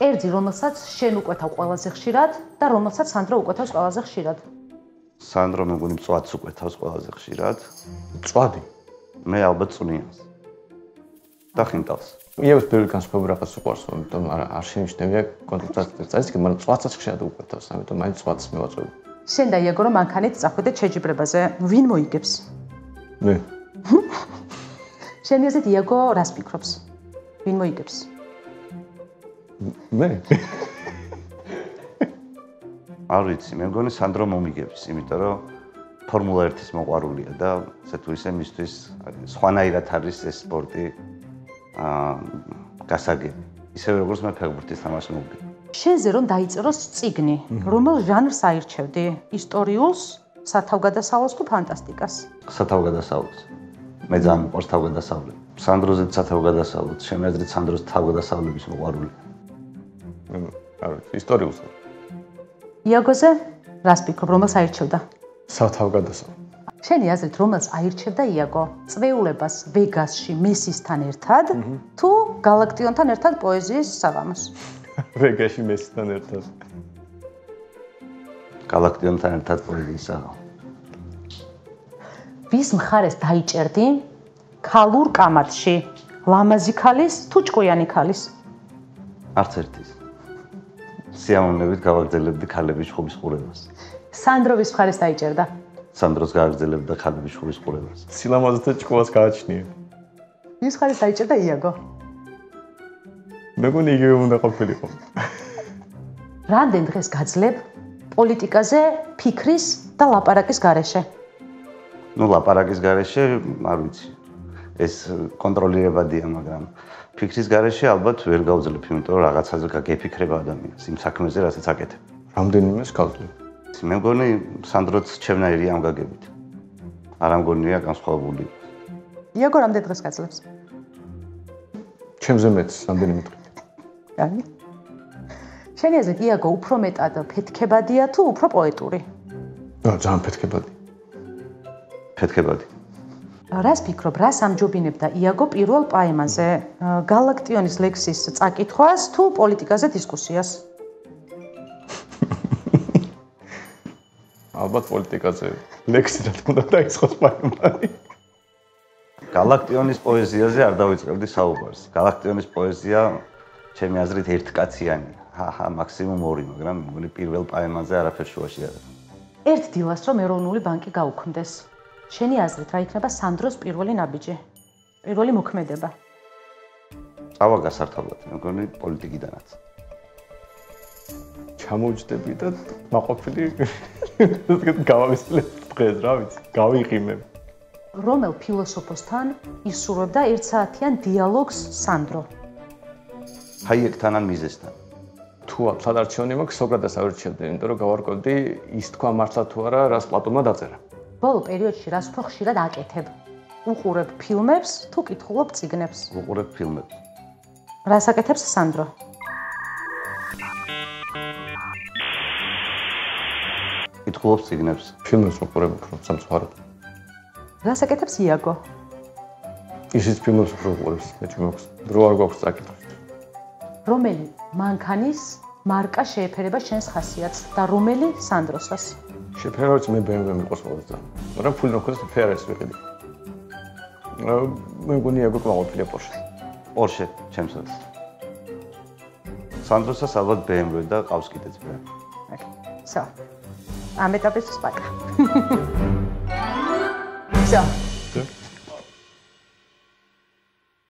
კერძი, რომელსაც შენ უკვეთავ ყველაზე ხშირად და რომელსაც სანდრო უკვეთავს ყველაზე ხშირად. სანდრო მეგონი მწვადს უკვეთავს ყველაზე ხშირად. მწვადი? მე ალბათ წვნიანს. და ხინტალს. იავის ბევრი განსხვავებული რაღაც უყვარს, იმიტომ არ შენიშნებია კონტრასტი წაის, მაგრამ მწვადსაც ხშირად უყვეთავს, ამიტომ მაინც მწვადს მევაწვევი. შენ და იაგო რომ მანქანით წახვიდეთ შეჯიბრებაზე, ვინ მოიგებს? მე. შენ ეზეთ იაგო რას ფიქრობს? ვინ მოიგებს? მე. არ ვიცი, მე მგონი სანდრო მომიგებს, იმიტომ რომ ფორმულა 1-ის მოყვარულია და ესე თუ ისე მისთვის სხვანაირად არის ეს სპორტი გასაგები. ისევე როგორც მე ფეხბურთის თამაში მოვგები. შენზე რომ დაიწეროს წიგნი, რომელ ჟანრს აირჩევდი? ისტორიულს, სათავგადასავლოს თუ ფანტასტიკას? სათავგადასავლოს. მე ძალიან მიყვარს თავგადასავლები. სანდროზეც სათავგადასავლოთ, ჩემი აზრით სანდროს თავგადასავლების მოყვარულია. არ ვიცი, ისტორიულს. იაგოზე რას ფიქრობ, რომელს აირჩევდა? სათავგადასავლო. შენი აზრით რომელს აირჩევდა იაგო? წვეულებას ვეგასში მესისთან ერთად თუ გალაქტიონთან ერთად პოეზიის საღამოს? ვეგასში მესისთან ერთად. გალაქტიონთან ერთად პოეზიის საღამო. ვის მხარეს დაიჭერდი ქალურ კამათში? ლამაზი ქალის თუ ჭკვიანი ქალის? არც ერთის. სიამოვნებით გავაგრძელებდი ქალების შხობის ყურებას. სანდროვის მხარეს დაიჭერდა? სანდროს გააგრძელებდა ქალების შხობის ყურებას. სილამაზეთა ჭკუას გააჩნია. ვის მხარეს დაიჭერდა იაგო? მეგონი იგივე უნდა ყოფილიყო. რამდენ დღეს გაძლებ პოლიტიკაზე ფიქრის და ლაპარაკის გარეშე? ნუ ლაპარაკის გარეშე, არ ვიცი. ეს კონტროლირებადია, მაგრამ ფიქრის გარეშე ალბათ ვერ გავძლებ, იმიტომ რომ რაღაცაზე გაგეფიქრება ადამიანს იმ საქმეზე, რასაც აკეთებ. რამდენიმეს გავძლებ. მე მგონი სანდროც ჩემნაირია ამ გაგებით. არ ამგონია განსხვავებული. იაგო რამდენ დღეს გაძლებს? ჩემზე მეც რამდენიმე დღე. კაი. შენი აზრით იაგო უფრო მეტად ფეთქებადია თუ უფრო პოეტური? ძალიან ფეთქებადი. ფეთქებადი. რას ფიქრობ, რას ამჯობინებდა იაგო პირველ პაემაზე? გალაქტიონის ლექსის წაკითხვას თუ პოლიტიკაზე დისკუსიას? ალბათ პოლიტიკაზე ლექსი რა თქმა უნდა დაიწყოს პაემანი. გალაქტიონის პოეზიაზე არ დავიწყებდი საუბარს. გალაქტიონის პოეზია ჩემი აზრით ერთკაციანია. მაქსიმუმ 2, მაგრამ მგონი პირველ პაემაზე არაფერ შუაში არ არის. ერთ დილას რომ ეროვნული ბანკი გაუქმდეს. შენი აზრით რა იქნება სანდროს პირველი ნაბიჯი? პირველი მოქმედება? წავა გასართობად, მგონი პოლიტიკიდანაც. ჩამოვჯდები და მაყოფილი გავავისლებ დღეს, რა ვიცი, გავიღიმებ. რომელ ფილოსოფოსთან ისურვებდა ერთსაათიან დიალოგს სანდრო? ჰაიეკთან ან მიზესთან. თუ სადარჩევნი მაქვს, სოკრატეს ავირჩევდი, იმიტომ რომ გავარკვევდი ის თქვა მართლა თუ არა, რას პლატონმა დაწერა. ბოლო პერიოდში რას უფრო ხშირად აკეთებ? უყურებ ფილმებს თუ კითხულობ წიგნებს? უყურებ ფილმებს. რას აკეთებს სანდრო? კითხულობს წიგნებს. ფილმებს უყურებ უფრო სამწუხაროდ. რას აკეთებს იაგო? ისიც ფილმებს უფრო უყურებს, მეც მაქვს. დრო არ გვაქვს წაკითხავს. რომელი მანქანის მარკა შეეფერება შენს ხასიათს და რომელი სანდროსას? შეფერებაც მე BMW მიყვარს ყველაზე. მაგრამ ფული რომ ხდეს ფერეს ვიყიდი. მე მგონი იაგო კმაყოფილია Porsche. Porsche ჩემსაც. სანდროსას ალბათ BMW და ყავს კიდეც BMW. Все. ამ ეტაპის პაკა. Все.